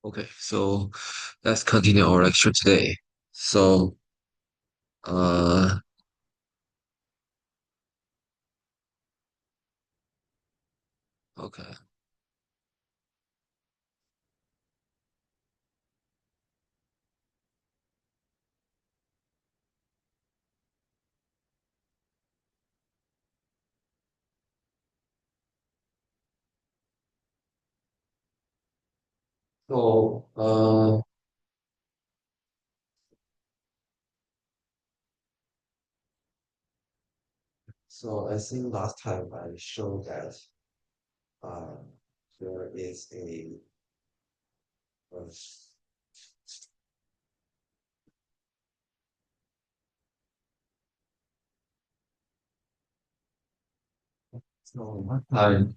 Okay, so let's continue our lecture today. So, uh, okay. So, so I think last time I showed that uh, there is uh, so last time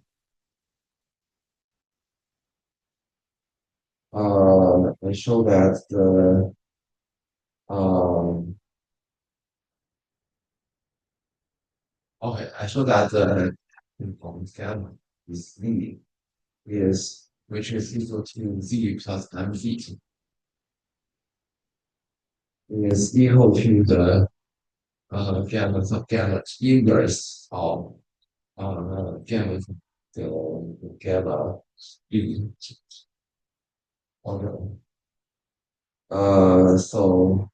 I showed that the okay I showed that the informed gamma is Z is which is equal to Z plus MZ is equal to the gamma gamma inverse of gamma the gamma u. Okay. So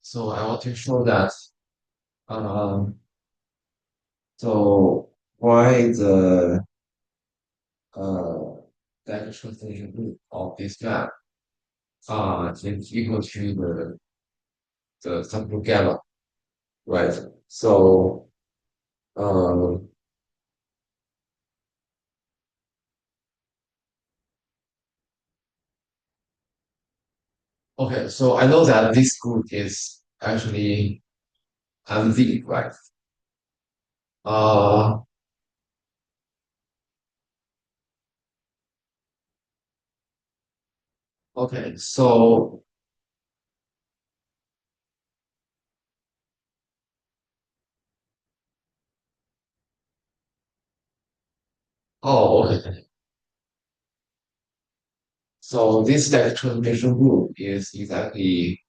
so I want to show that um so why the uh that translation root of this map is equal to the subgroup gamma, right? So um okay, so I know that this group is actually MZ, right? Uh, okay, so okay. So this static transformation group is exactly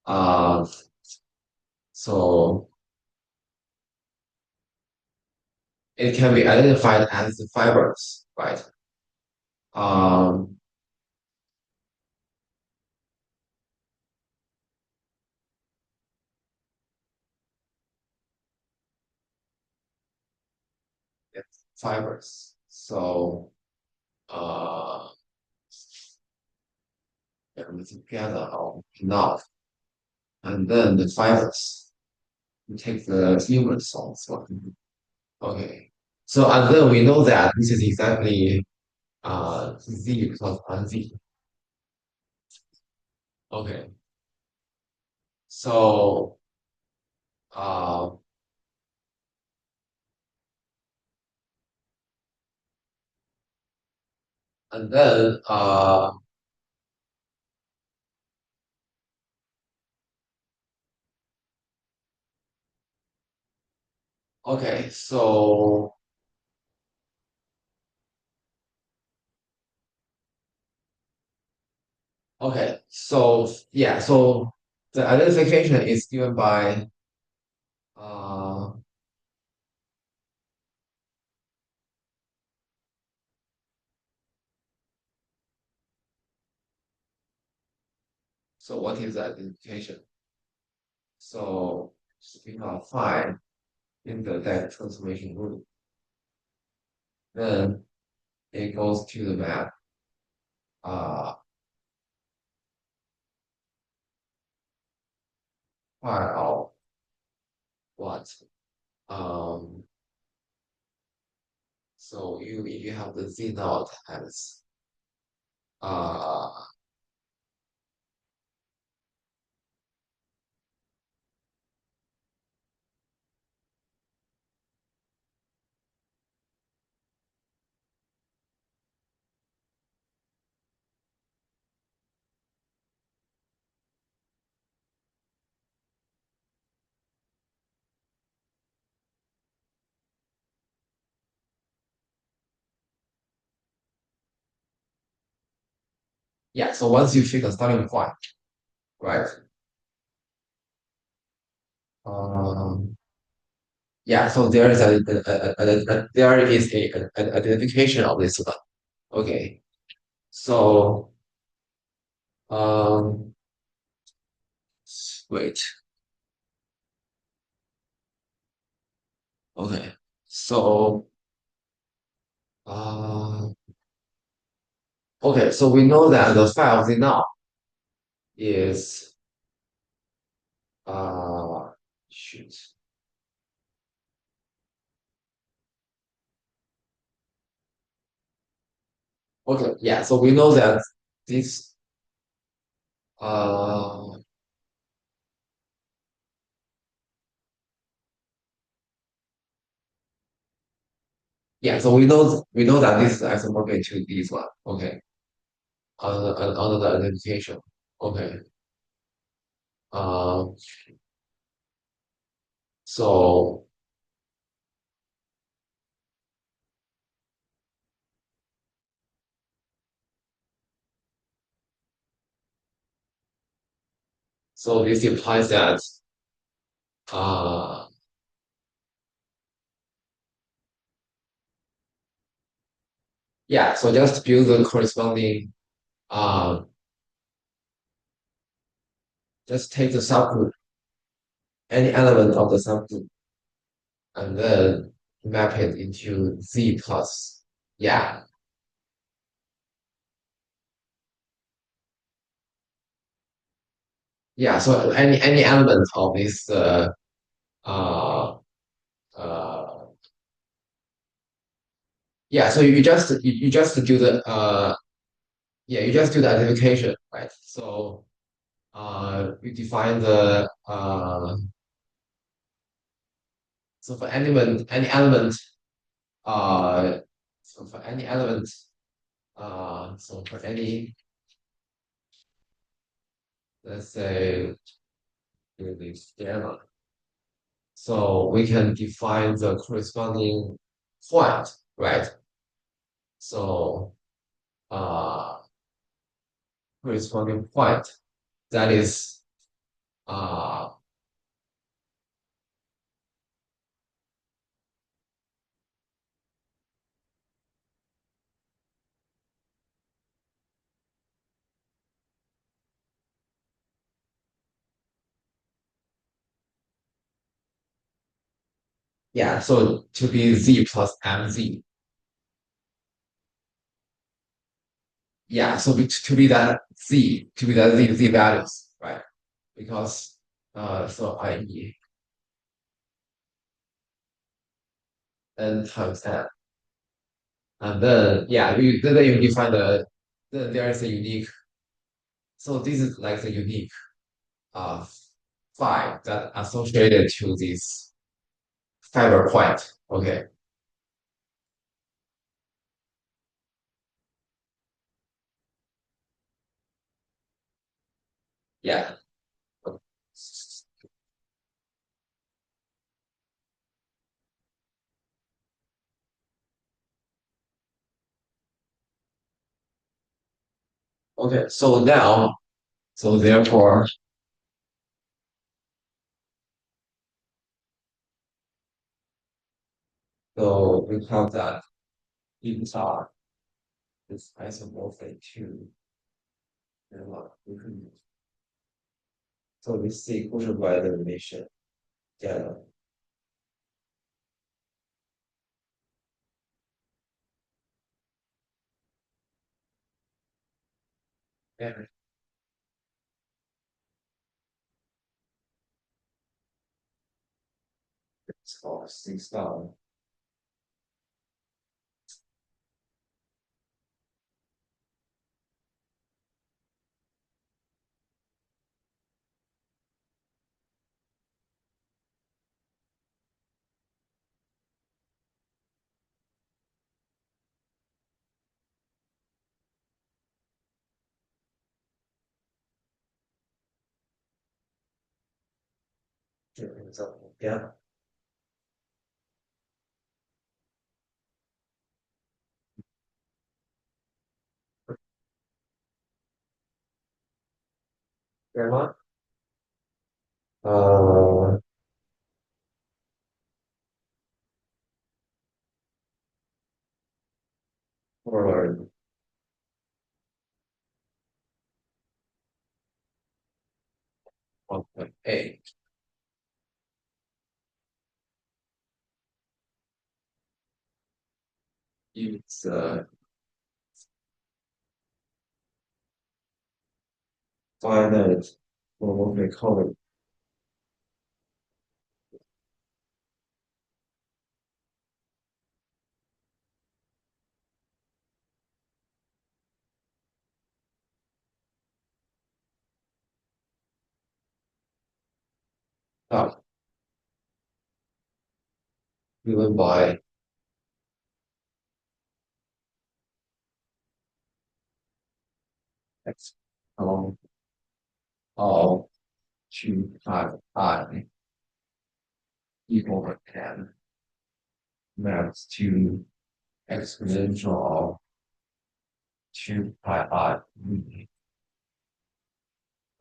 uh so it can be identified as the fibers, right? Um, it's fibers. So everything together or not, and then the fibers. You take the human cells. Okay. So and then we know that this is exactly Z plus NZ. Okay. So uh and then okay, so okay, so yeah, so the identification is given by uh so what is the identification? So we are phi in the data transformation group. Then it goes to the map uh phi of what? Um So you have the Z naught as uh yeah. So once you pick a starting point, right? Um, yeah. So there is there is an identification of this one. Okay. So um, wait. Okay. So uh, okay. So we know that the phi of the now is uh shoot. Okay. Yeah. So we know that this uh yeah. So we know that this is isomorphic to this one. Okay. Under the identification. Okay. Um. So so this implies that uh yeah. So just build the corresponding uh just take the subgroup, any element of the subgroup, and then map it into Z plus. Yeah. Yeah. So any element of this uh uh yeah. So you just do the yeah, you just do the identification, right? So you define the so for any element uh so for any element so for any, let's say, this gamma, so we can define the corresponding point, right? So uh corresponding point that is uh yeah, so to be Z plus MZ. Yeah, so to be that Z values, right? Because so i.e. n times n. And then yeah, then you define then there is a unique, so this is like the unique uh phi that associated to this fiber point. Okay. Yeah. Okay. So now, so therefore, so we have that these are is isomorphic to we can, so we see quotient by elimination. Yeah. Yeah. It's called C star. So, yeah. Grandma? Uh, or 1.8. It's finite homomorphic. Ah, given by x of 2 pi I equal to 10 maps to exponential of 2 pi I.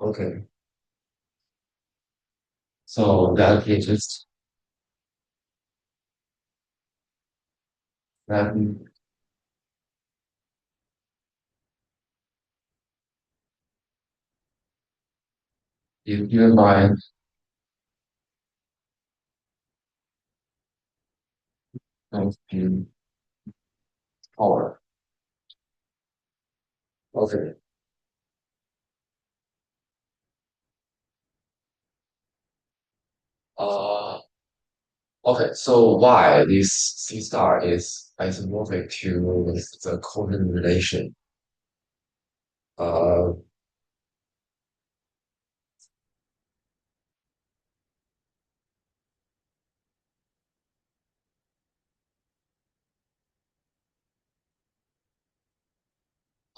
Okay, so that is just that is given by times to power. Okay. Uh, okay, so why this C star is isomorphic to the quotient relation? Uh,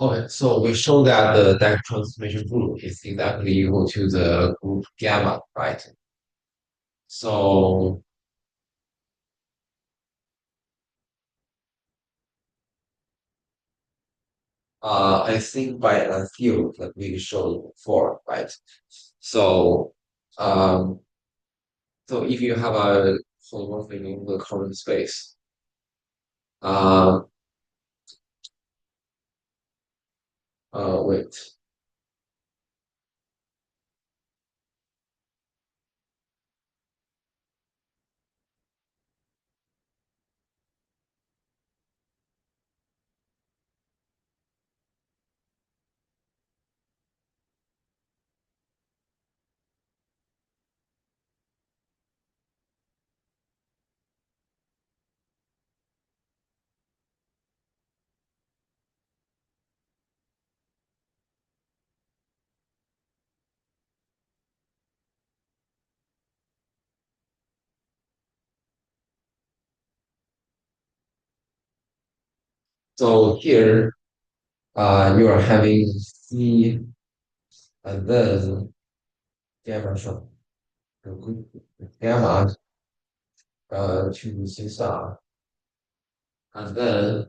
okay, so we show that the deck transformation group is exactly equal to the group gamma, right? So I think by a theorem that we showed before, right? So um, so if you have a holomorphic in the current space, uh, wait. So here, you are having C and then gamma from gamma to C star, and then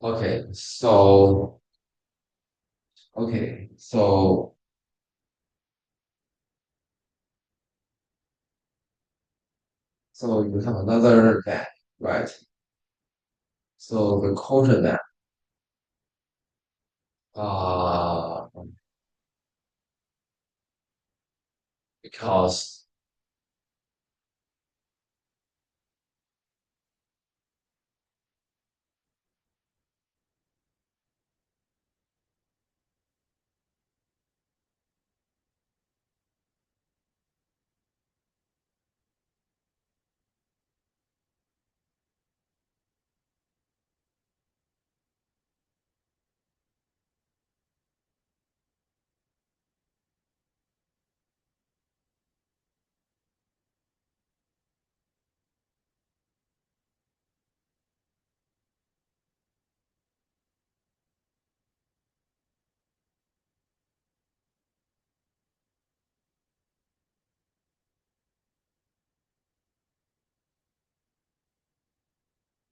okay, so you have another map, right? So the quotient map, uh, because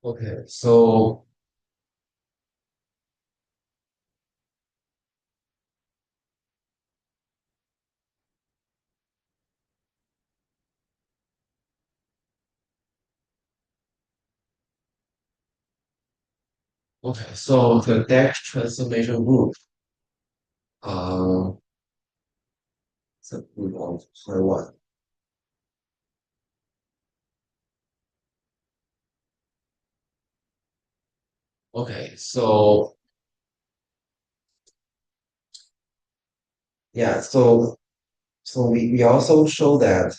Okay, so okay, so the depth transformation group, uh, is a group of sorry what? Okay, so yeah, so we also show that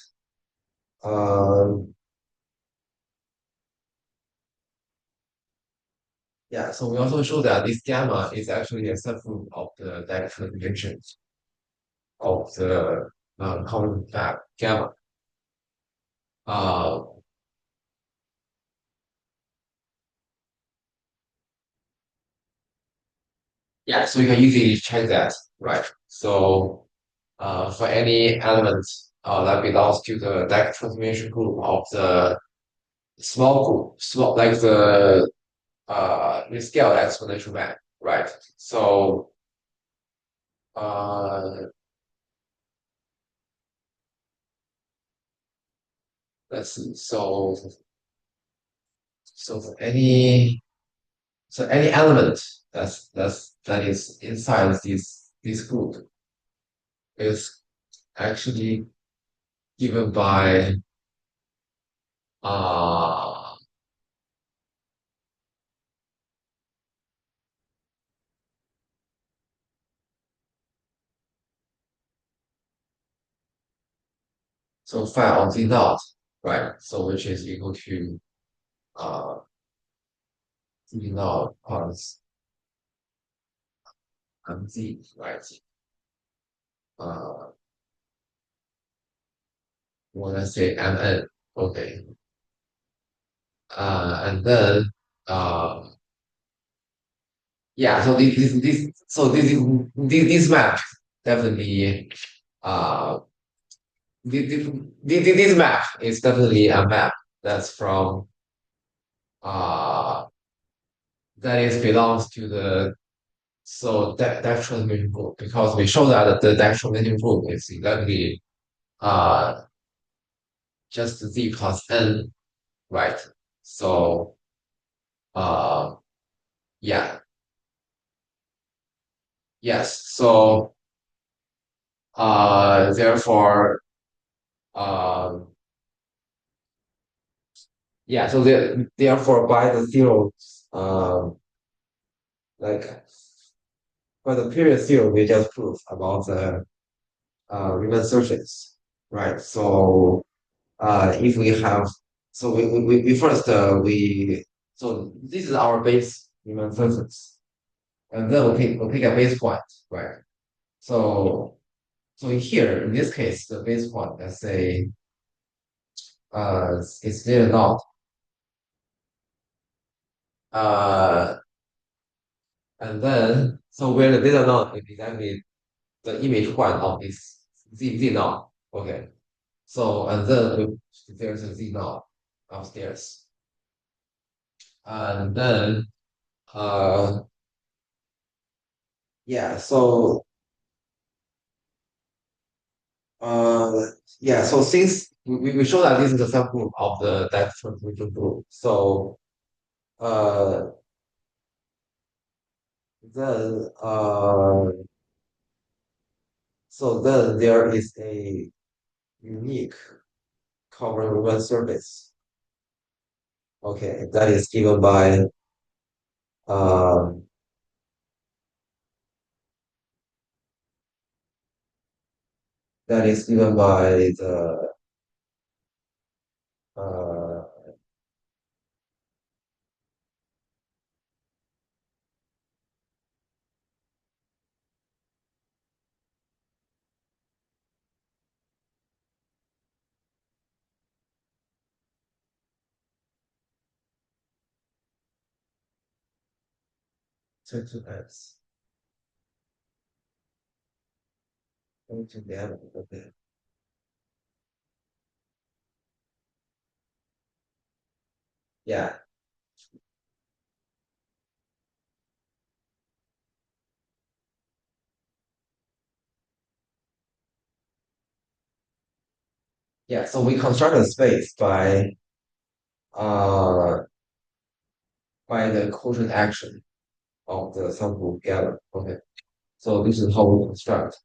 um yeah, so we also show that this gamma is actually a subgroup of the depth transformation of the common fact gamma. Uh, yeah, so you can easily check that, right? So for any element that belongs to the depth transformation group of the small group, small like the scale exponential map, right? So uh, let's see. So for any element that is inside this group is actually given by uh so phi of z naught, right? So which is equal to uh z naught plus mz, right? Uh, when I say mn, okay. And then yeah, so this map definitely uh this map is definitely a map that's from uh that is belongs to the so that transmission group because we show that the that transmission group is exactly uh just z plus n, right? So uh yeah, yes. So therefore um yeah, so therefore by the theorem like by the previous theorem we just proved about the Riemann surface, right? So if we have so we first we so this is our base Riemann surface, and then we'll pick a base point, right? So so here in this case the base point, let's say it's zero naught, uh and then so where the data naught is exactly the image point of this z naught, okay. So and then there's a z naught upstairs, and then uh yeah, so Uh, yeah, so since we show that this is a subgroup of the depth transformation group, so uh, then then there is a unique common Riemann surface. Okay, that is given by um, that is given by the uh, to x to the other. Okay, yeah. Yeah, so we construct a space uh by the quotient action of the subgroup gamma. Okay, so this is how we construct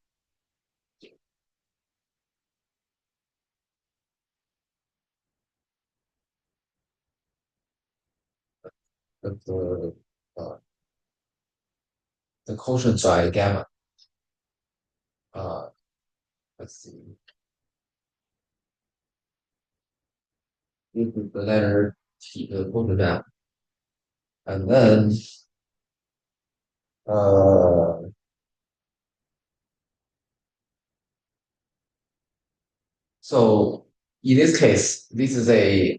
the uh, the quotient by gamma. Uh, let's see, this is the letter T, the quotient map, and then uh, so in this case, this is a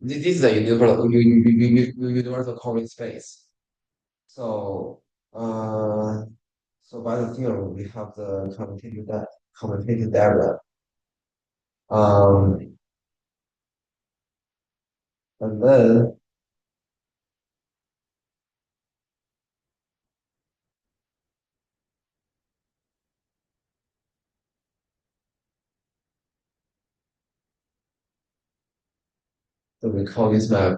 this is a universal covering space. So uh, so by the theorem, we have the commutative diagram. Um, and then so we call this map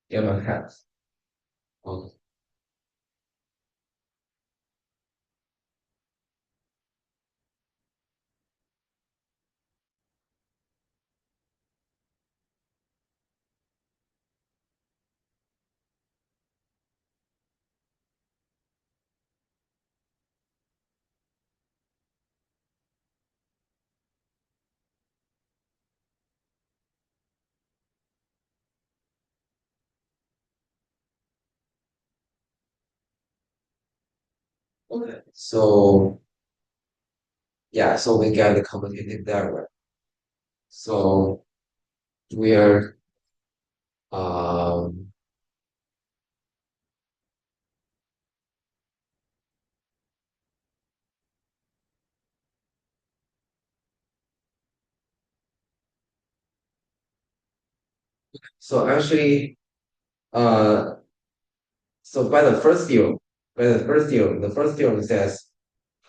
gamma hat. Okay. Okay. So yeah, so we get the commutative diagram. So we're um so actually uh so the first theorem says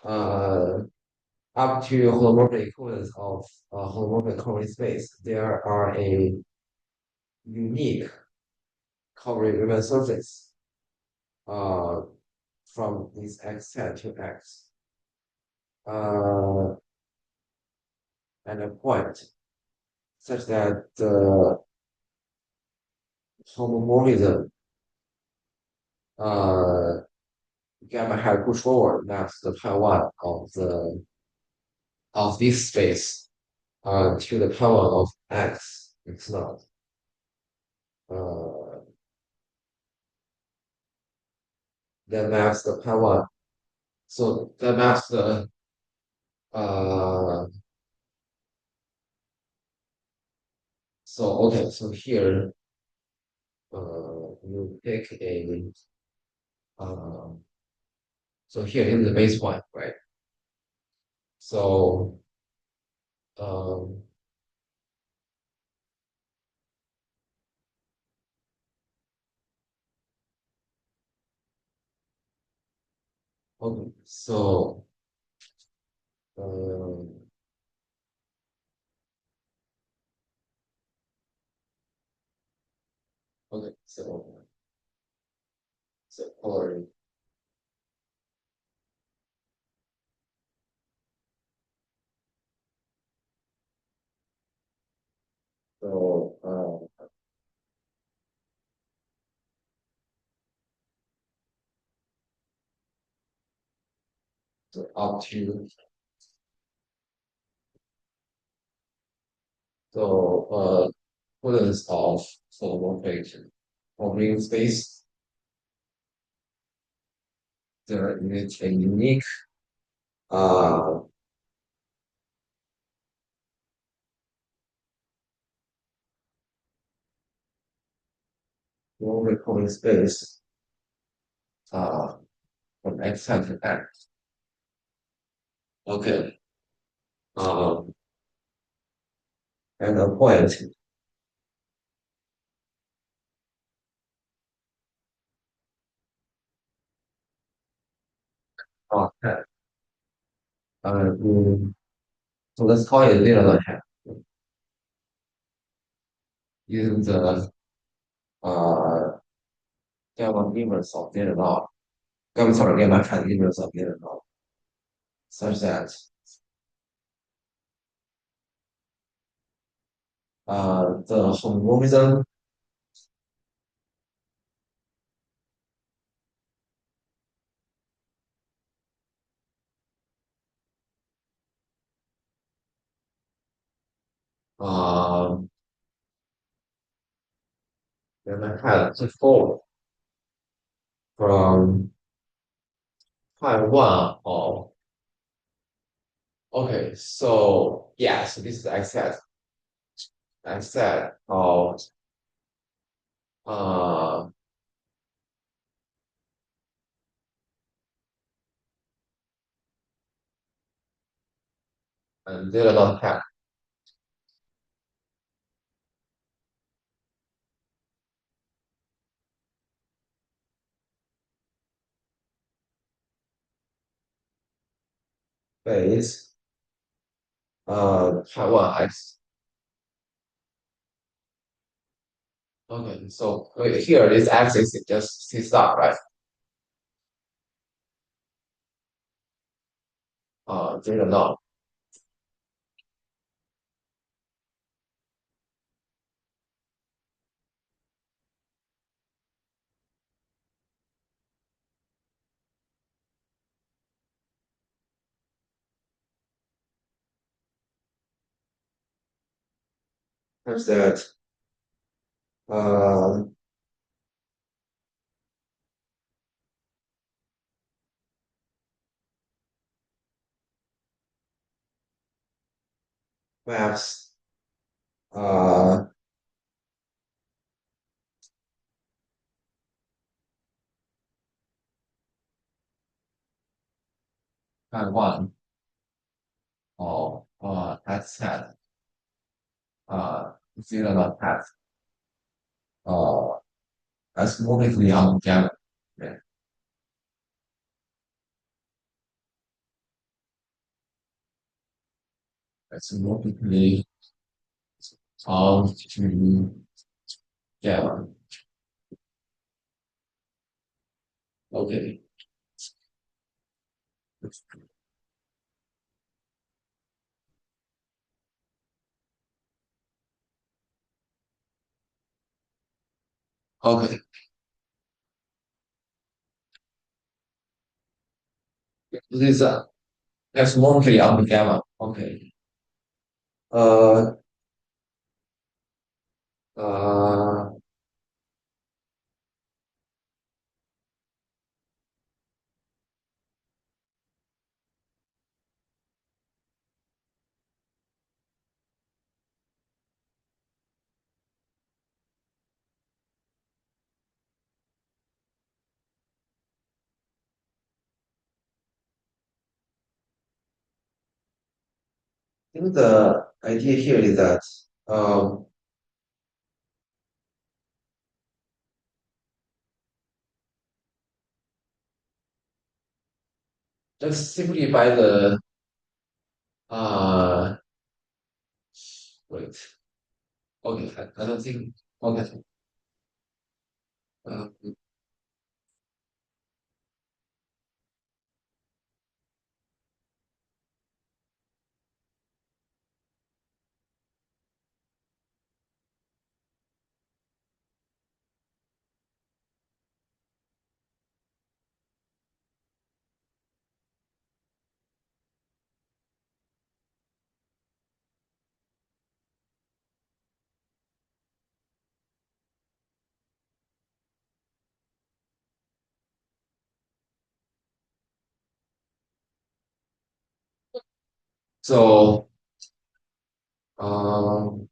uh up to homomorphic equivalence of homomorphic covering space, there are a unique covering Riemann surface uh from this x set to x uh and a point such that the homomorphism uh gamma hat push forward maps the pi1 of this space to the power of x naught. Uh, that maps the pi1. So that maps the uh so here you pick a uh so here is the base point, right? So um okay, so um okay, so color so so up to so equivalence of holomorphic covering space. There is a unique uh holomorphic covering space uh from x hat to x. Okay. Um and a point not hat. Mm, so let's call it zero not hat using the uh gamma inverse of zero not. Sorry, gamma tan inverse of zero not, such that the homomorphism um gamma hat to fall from pi one of okay, so yeah, so this is x hat of uh and zero dot hat base pi one x. Okay, so here this x is just c star, right? Zero dot. Such that uh maps uh pi one of x hat uh zero dot hat uh as monically on gamma. Yeah, as monically on to gamma. Okay. Okay. This is as monically on gamma. Okay. Uh uh I think the idea here is that um just simply by the uh wait. Okay, I don't think okay. Uh, so um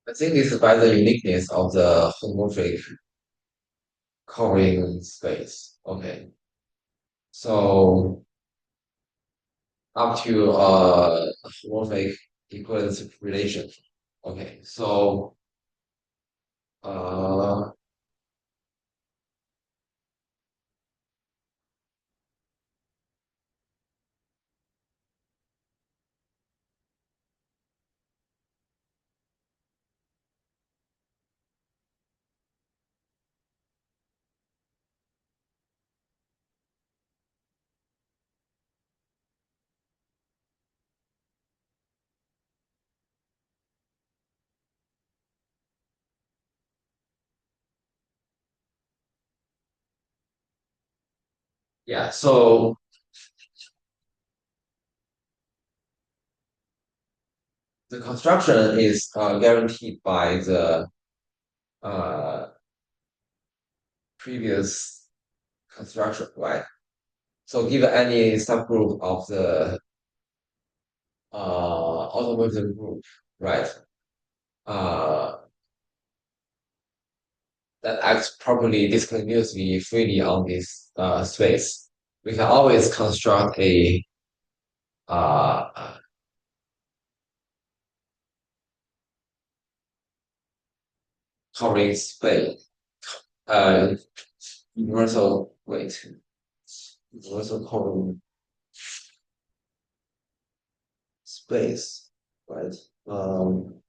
I think it's by the uniqueness of the homomorphic covering space. Okay. So up to homomorphic equivalence relation. Okay. So uh yeah, so the construction is guaranteed by the uh previous construction, right? So given any subgroup of the automorphism group, right? Uh, that acts properly discontinuously freely on this space. We can always construct a uh, covering space, uh, universal wait, universal covering space, right? Um,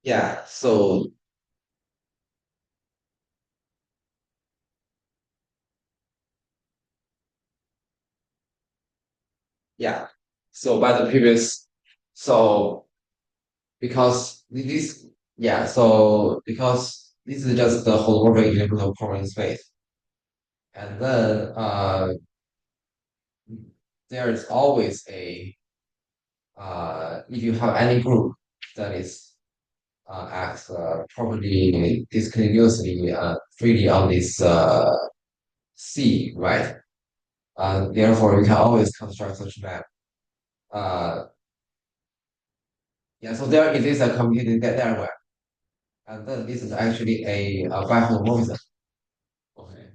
yeah, so yeah, so by the previous, so because this, yeah, so because this is just the holomorphic example of covering space, and then there is always a if you have any group that is acts properly discontinuously freely on this C, right? Therefore, you can always construct such map. Uh, yeah, so there it is a computed derived, and then this is actually a bi-holomorphism. Okay.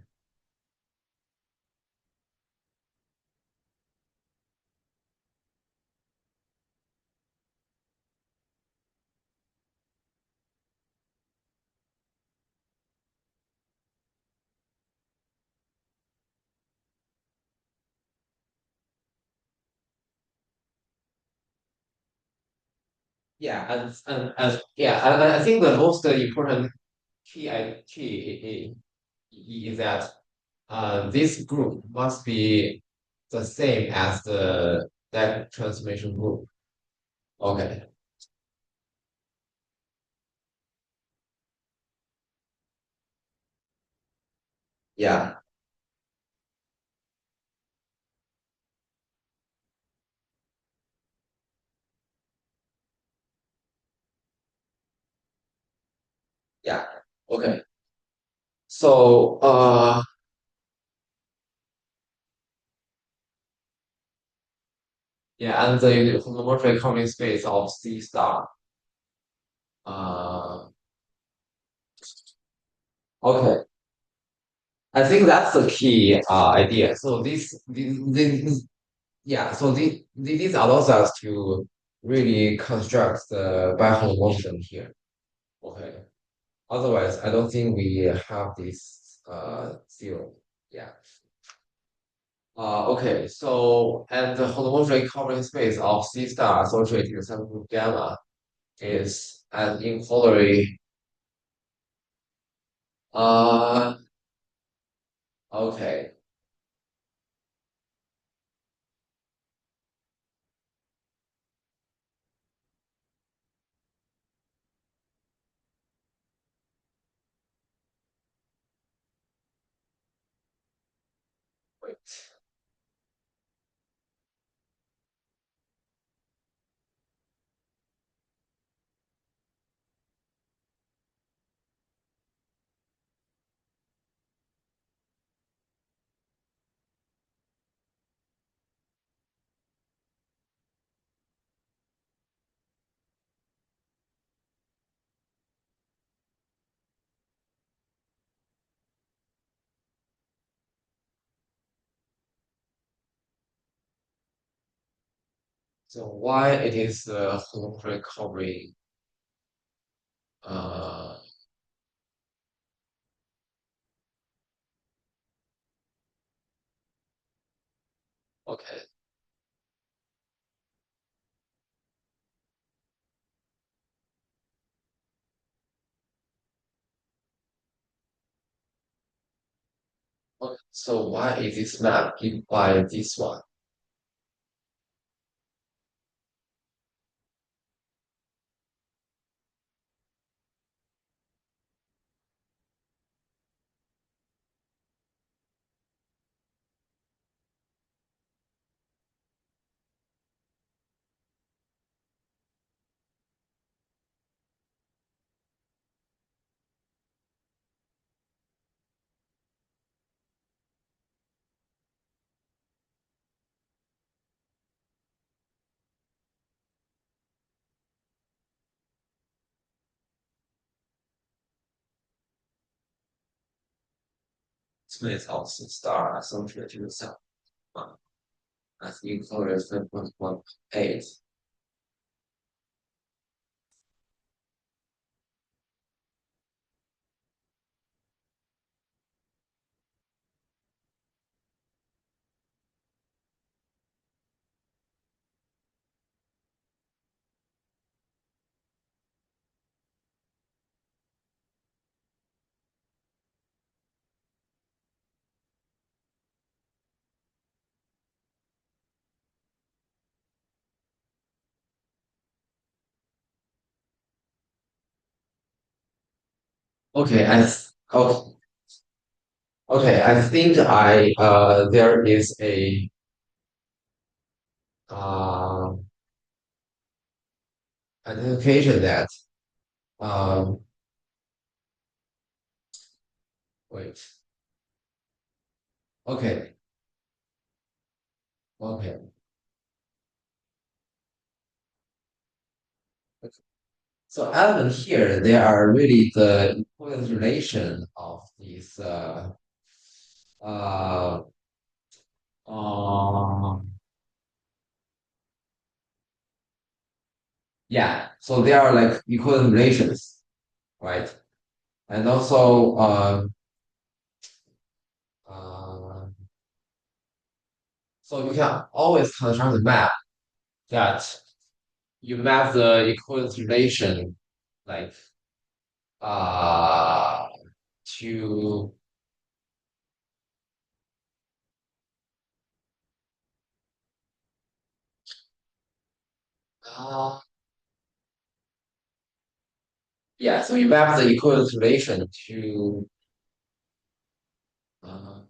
Yeah, and yeah, and I think the most important key is that this group must be the same as the that transformation group. Okay. Yeah. Yeah. Okay. So yeah, and the homomorphic Combing space of C star. Uh okay. I think that's the key idea. So this yeah, so this allows us to really construct the bi-homomorphism here. Okay. Otherwise, I don't think we have this theorem. Yeah. Okay, so and the homomorphic covering space of C star associated with subgroup gamma is an equality. Uh, okay, wait. So why it is homomorphic covering? Uh, okay, okay. So why is this map given by this one? Space of C star associated with subgroup as equal as 7.18. Okay, okay, okay. I think I there is a uh identification that um wait. Okay, okay. So element here, they are really the equivalence relation of these uh um yeah. So they are like equivalent relations, right? And also uh so you can always construct a map that you map the equivalence relation like uh to uh yeah, so you map the equivalence relation to uh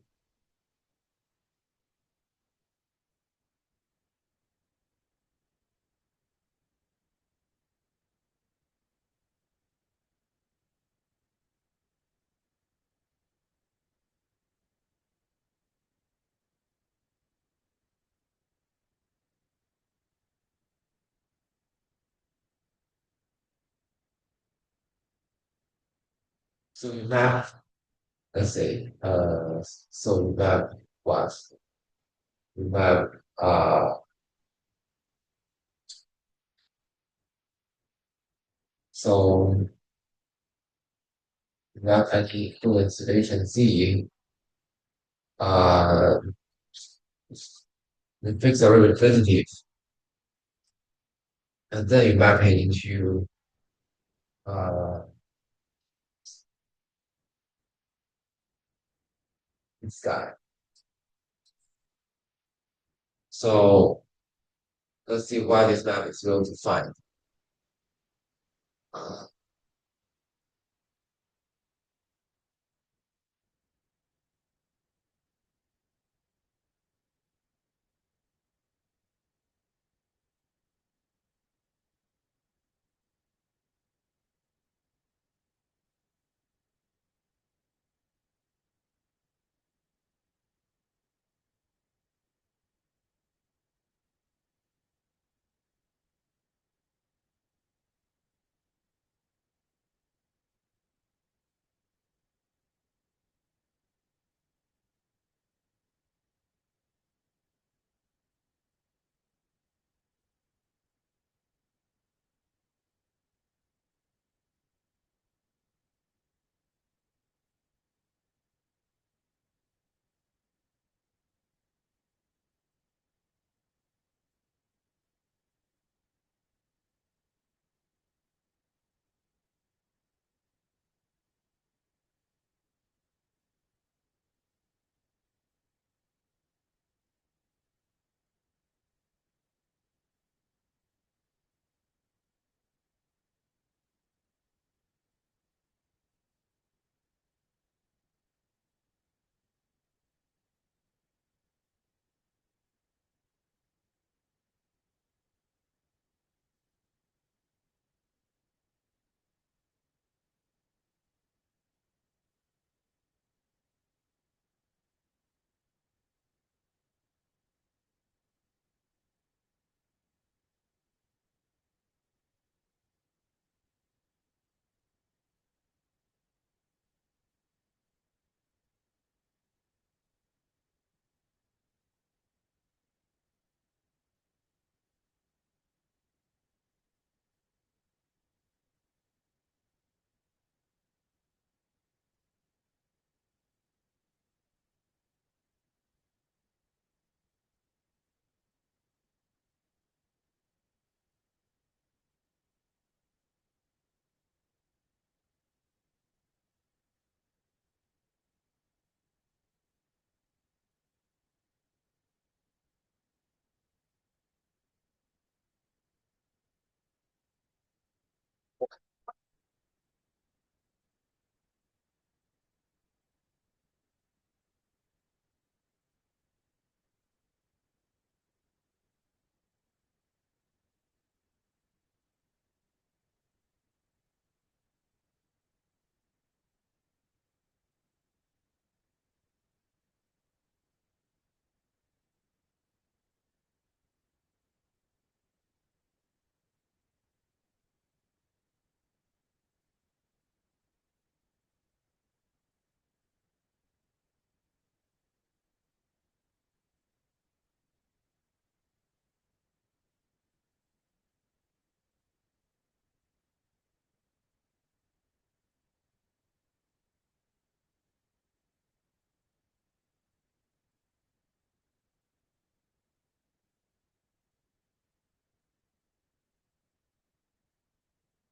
so you map, let's say so you map what? You map so you map any equivalence relation Z uh You fix the representative, and then you map it into uh, this guy. So let's see why this map is well defined. Uh,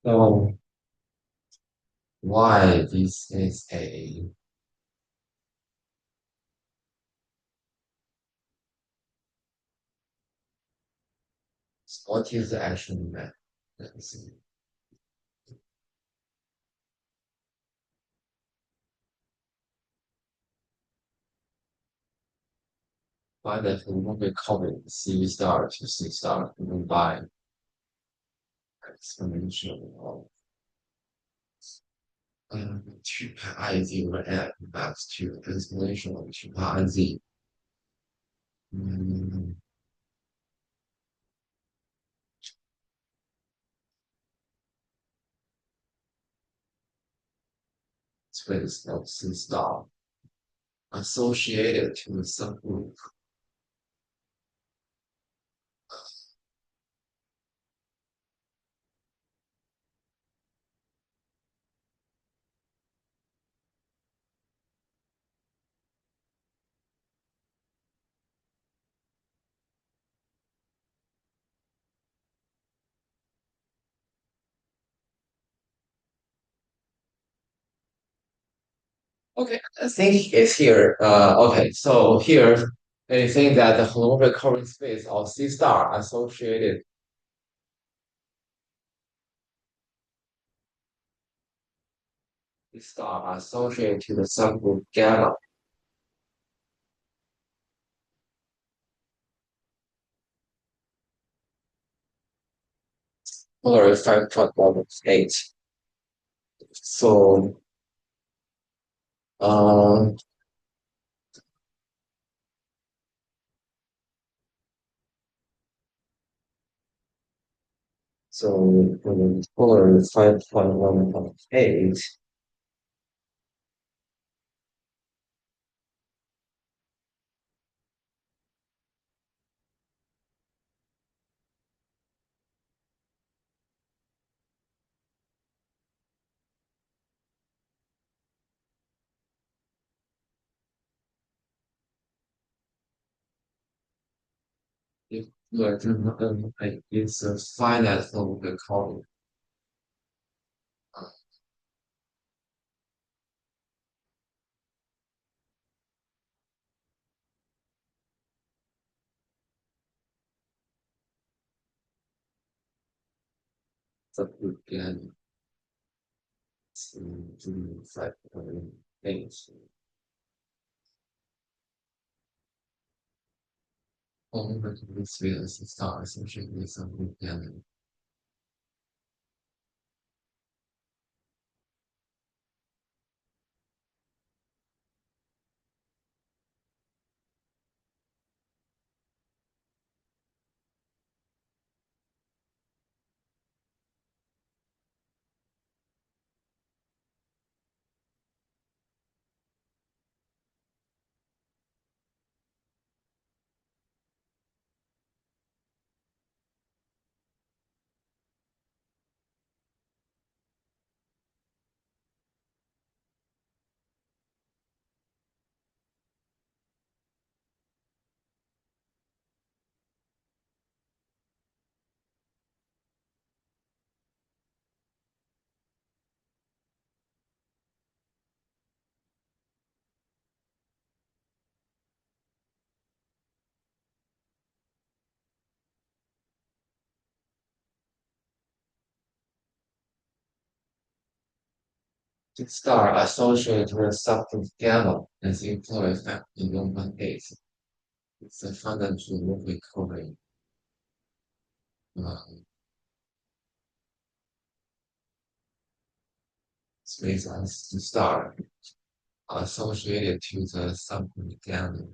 so why this is a what is the action map? Let's see. Find the homomorphic couple C star to C star given by exponential of 2 pi I z over f maps to exponential of 2 pi I z. Mm, space of C star associated to the subgroup. Okay, I think it's here. Okay, so here they think that the holomorphic covering space of C star associated to the subgroup gamma. Or 5.18. So, um, for 5.1.8, if it's a finite holomorphic column, uh, subgroup gamma to 5.8. Holomorphic space of star associated with subgroup gamma. The star associated with subgroup gamma as employ effect in 1.8. It's a fundamental moving covering space as the star associated to the subgroup gamma.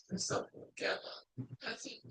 The subgroup gamma. I think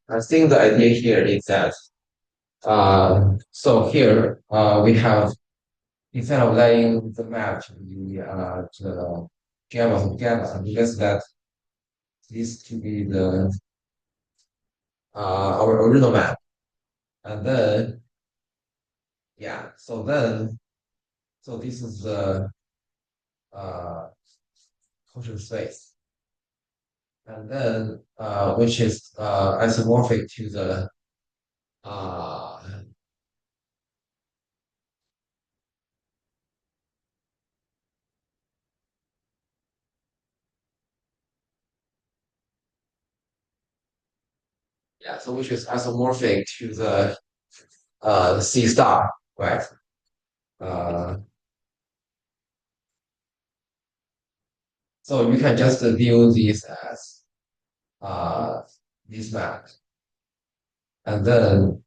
I think the idea here is that so here we have instead of letting the map to the gamma of gamma, we just let this to be the our original map, and then yeah, so this is the uh quotient space, and then which is isomorphic to the uh yeah, so which is isomorphic to the C star, right? Uh, so you can just view these as uh this map, and then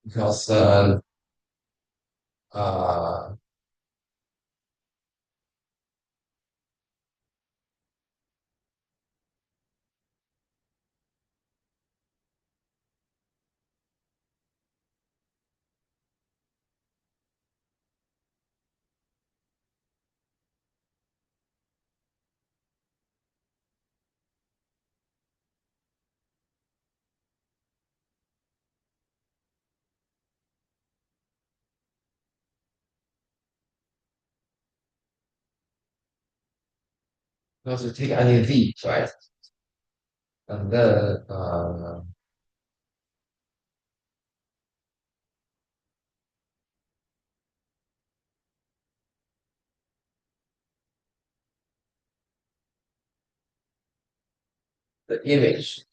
because uh because you take any v, right? And then the image,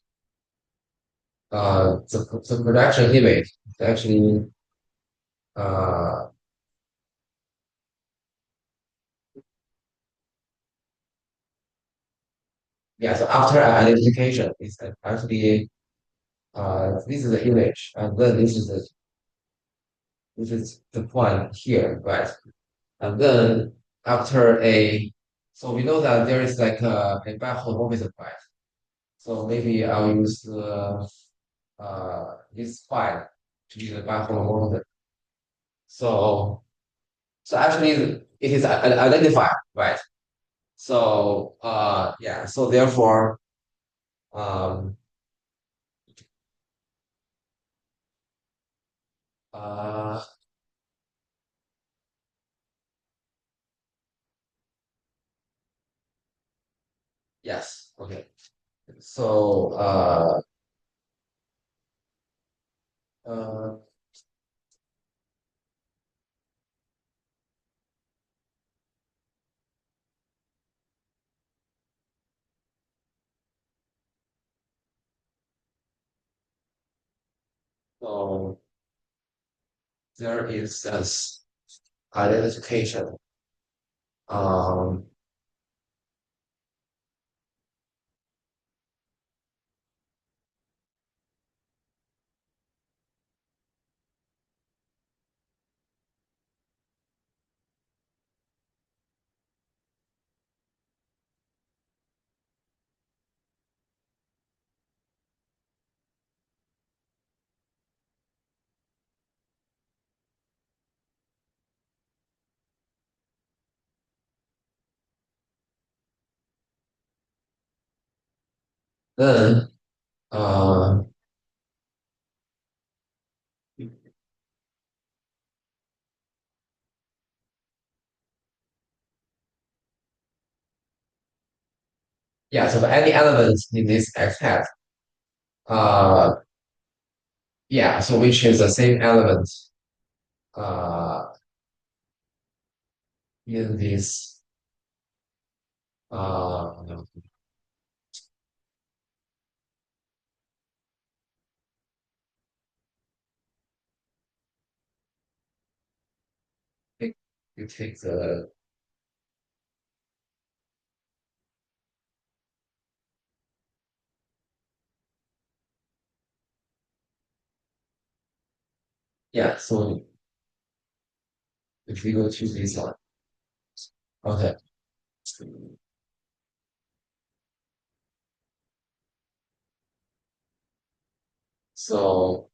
the projection image is actually uh yeah. So after identification, it's actually this is the image, and then this is the point here, right? And then after a so we know that there is like a bi-holomorphism, right? So maybe I'll use this file to be the bi-holomorphism. So so actually it is identified, right? So yeah, so therefore um uh yes, okay. So uh so there is this identification. Um then uh yeah, so any elements in this X hat, uh yeah, so which is the same element uh in this uh take, you take the yeah, so if we go to this one, okay. So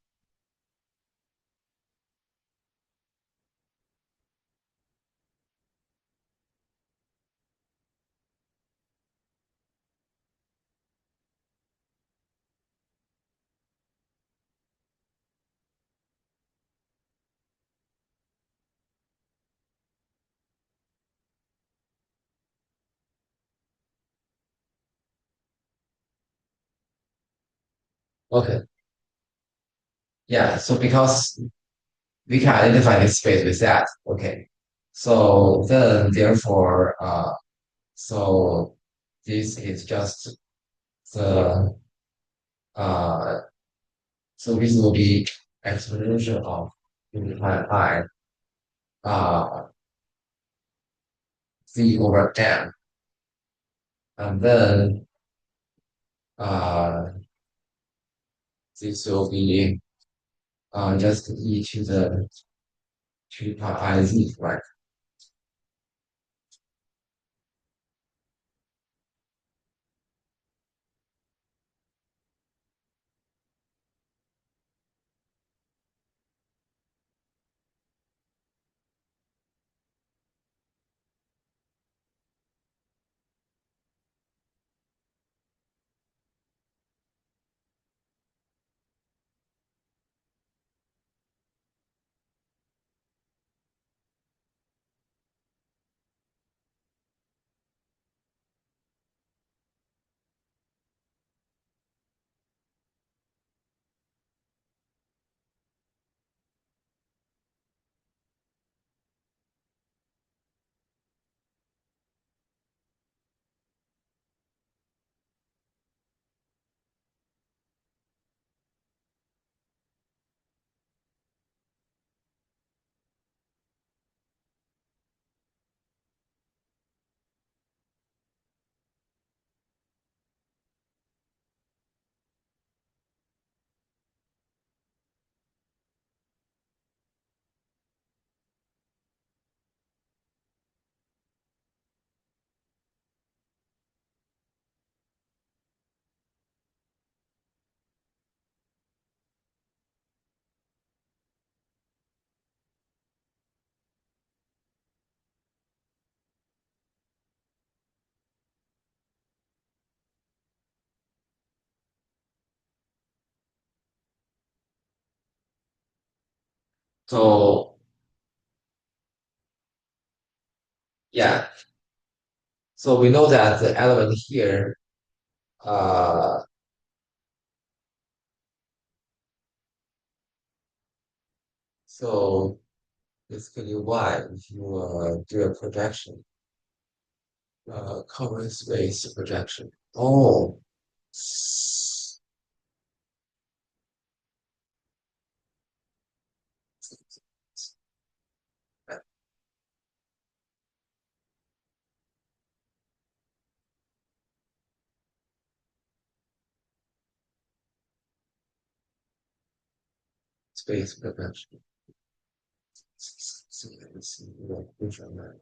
okay, yeah. So because we can identify this space with that, okay. So then therefore, so this is just the uh, so this will be exponential of multiplied by uh v over n, and then uh this will be just e to the 2 pi I z, right? So yeah, so we know that the element here, uh, so basically y, if you do a projection, common space projection. Oh, space projection. So let's see, which one?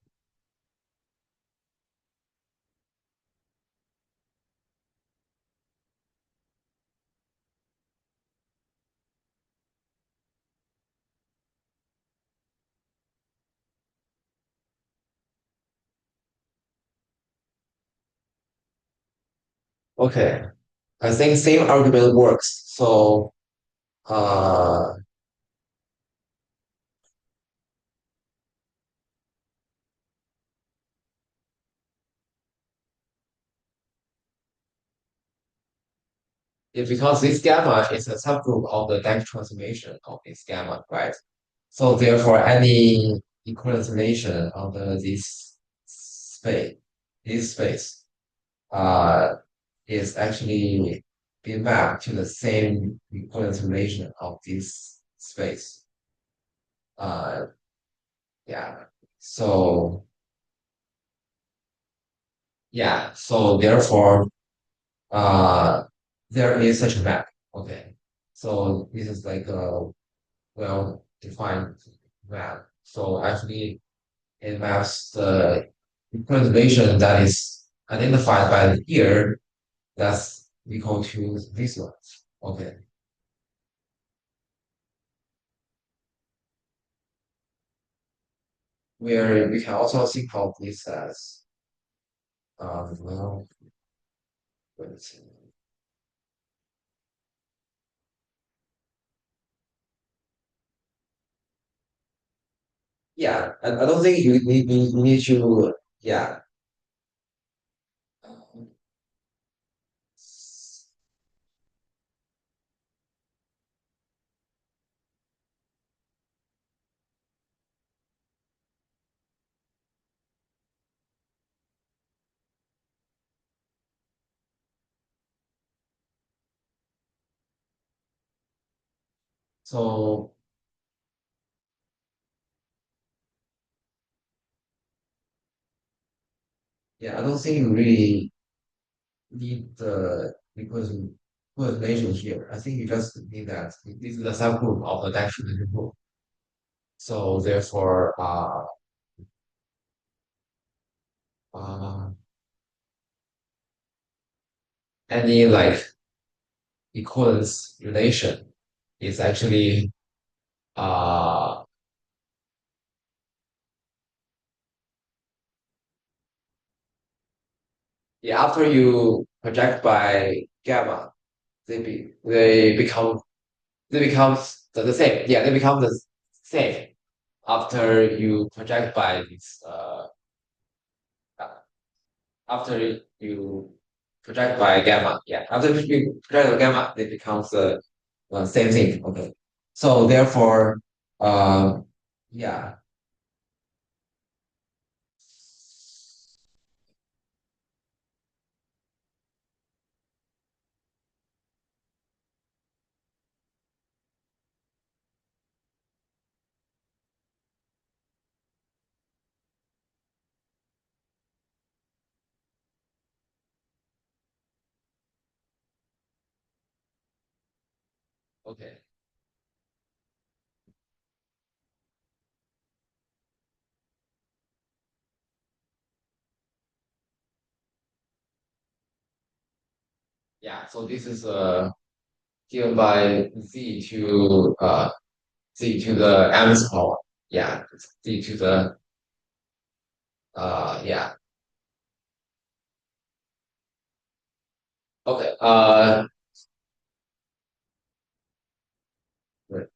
Okay, I think same argument works. So uh, because this gamma is a subgroup of the Dirac transformation of this gamma, right? So therefore, any equivalence relation under this space, uh, is actually being mapped to the same equivalence relation of this space. Uh, yeah. So yeah. So therefore, uh, there is such a map. Okay. So this is like a well-defined map. So actually, it maps the equation that is identified by the ear that's equal to this one. Okay. where we can also think of this as well, let's see. Yeah, I don't think you need to, yeah. So yeah, I don't think you really need the equation here. I think you just need that this is the subgroup of the dimensional group. So therefore, uh, any like equivalence relation is actually uh yeah, after you project by gamma, they become the same. Yeah, they become the same after you project by this after you project by gamma. Yeah, after you project by gamma, it becomes the same thing. Okay. So therefore, uh, yeah. Okay. Yeah. So this is given by z to the m's power. Yeah. Z to the yeah. Okay. Right.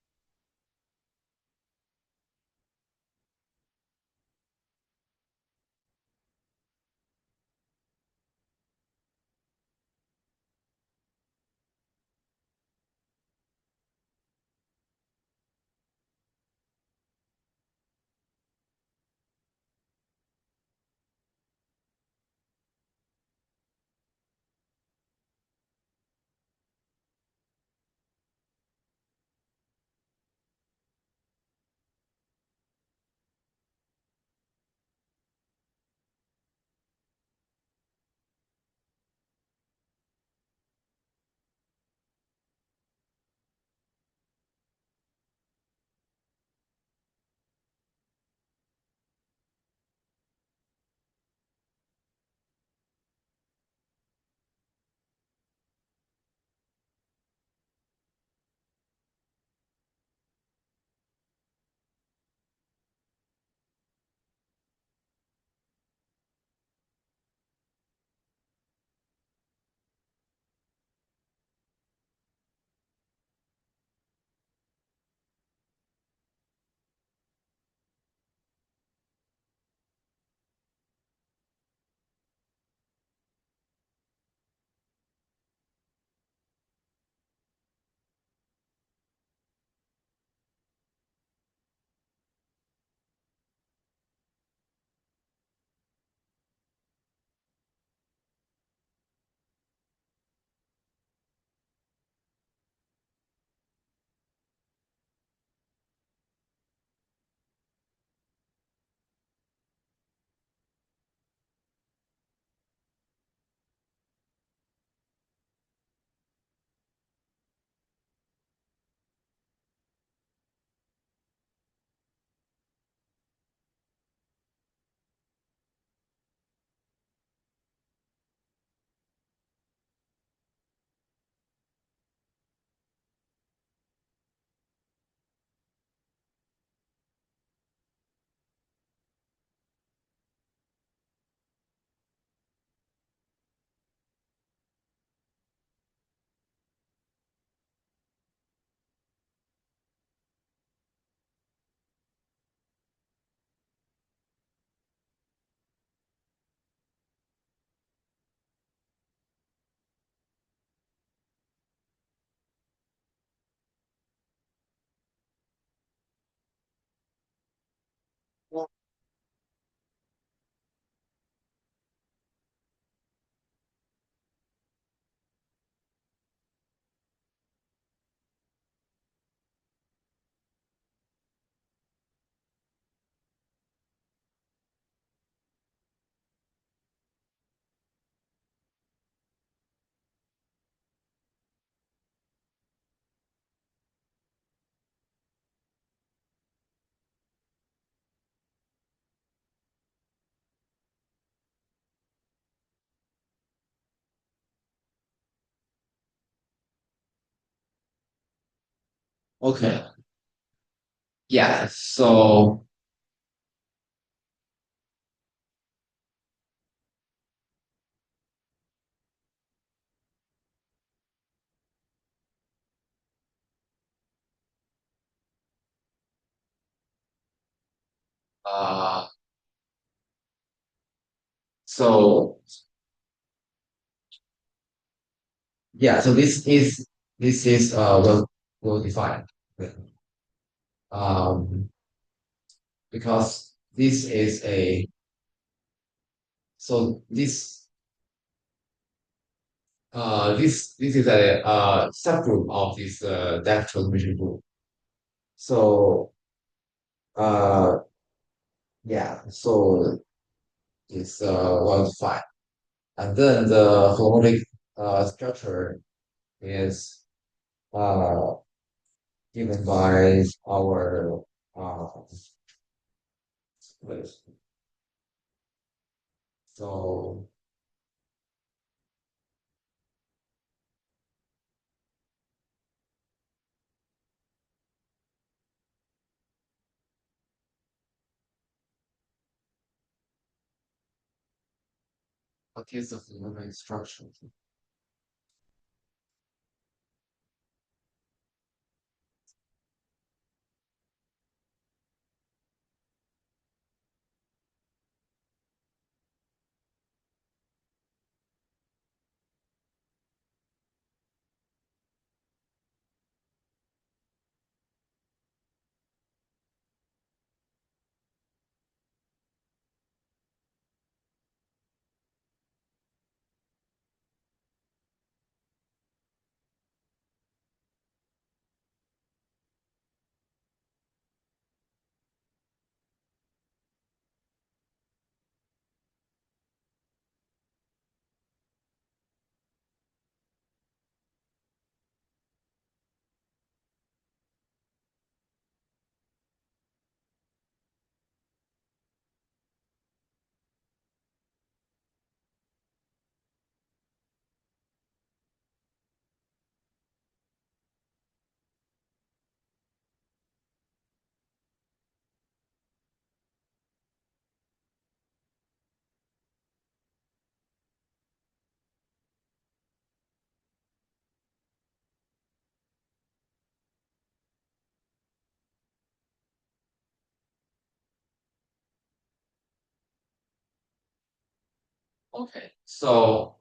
Okay. Yeah. So uh so yeah, so this is well defined. Um because this is a so this is a subgroup of this depth transformation group. So uh yeah, so it's well defined. And then the holomorphic structure is uh given by our list. So what is the holomorphic structure? Okay. So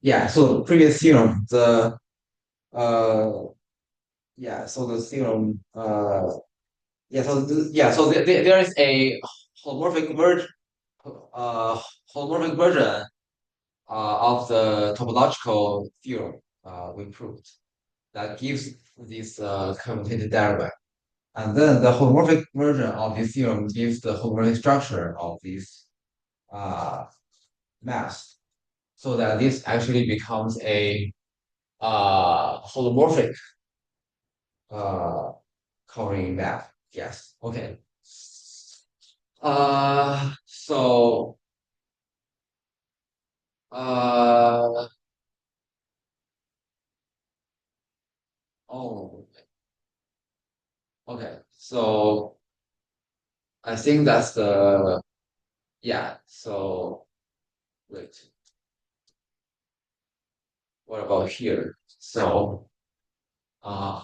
yeah, so previous theorem, the uh yeah, so the theorem there is a holomorphic merge uh holomorphic version of the topological theorem we proved that gives this commutative derivative. And then the homomorphic version of this theorem gives the homomorphic structure of this uh, mass, so that this actually becomes a holomorphic uh, covering map. Yes. Okay. So uh, oh, okay. So I think that's the yeah. So wait, what about here? Uh,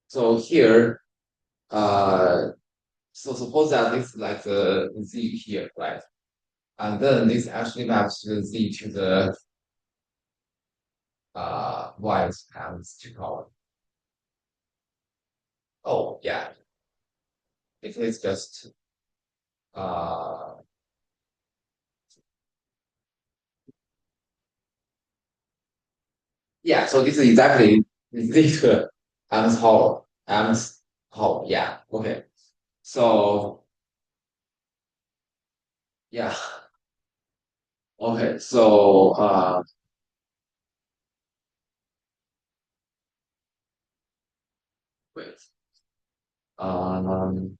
so here, uh, so suppose that this is like the z here, right? and then this actually maps to Z to the Y times 2 power. Oh yeah, it is just uh yeah. So this is exactly Z to the M's power. M's power. Yeah. Okay. So yeah. Okay. So wait. Um.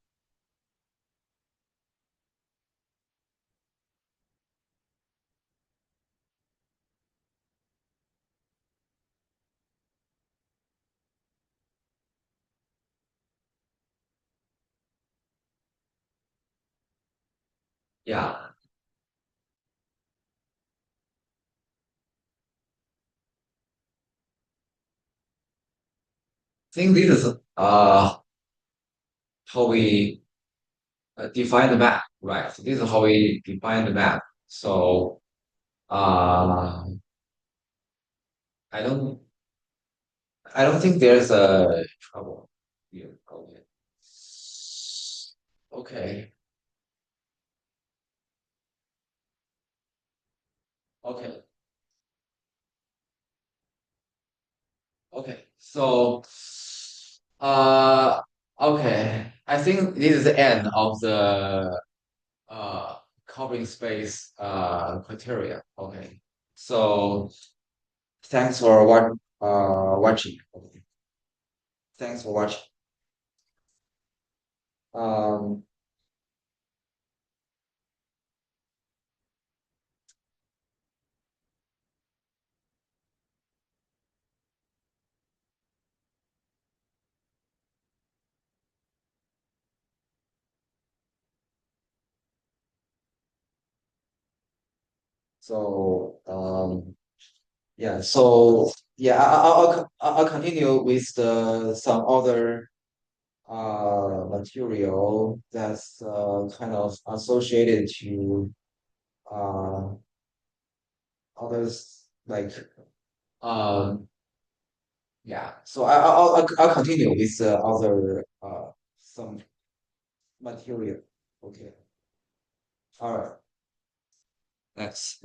Yeah. I think this is how we define the map, right? So this is how we define the map. So uh, I don't I don't think there's a trouble here. Okay. Okay. Okay. Okay. So uh okay. I think this is the end of the uh covering space criteria. Okay. So thanks for watching. Okay. Thanks for watching. Um so yeah, so yeah, I'll continue with the some other material that's kind of associated to uh others like um yeah. So I'll continue with other some material. Okay. All right. Thanks.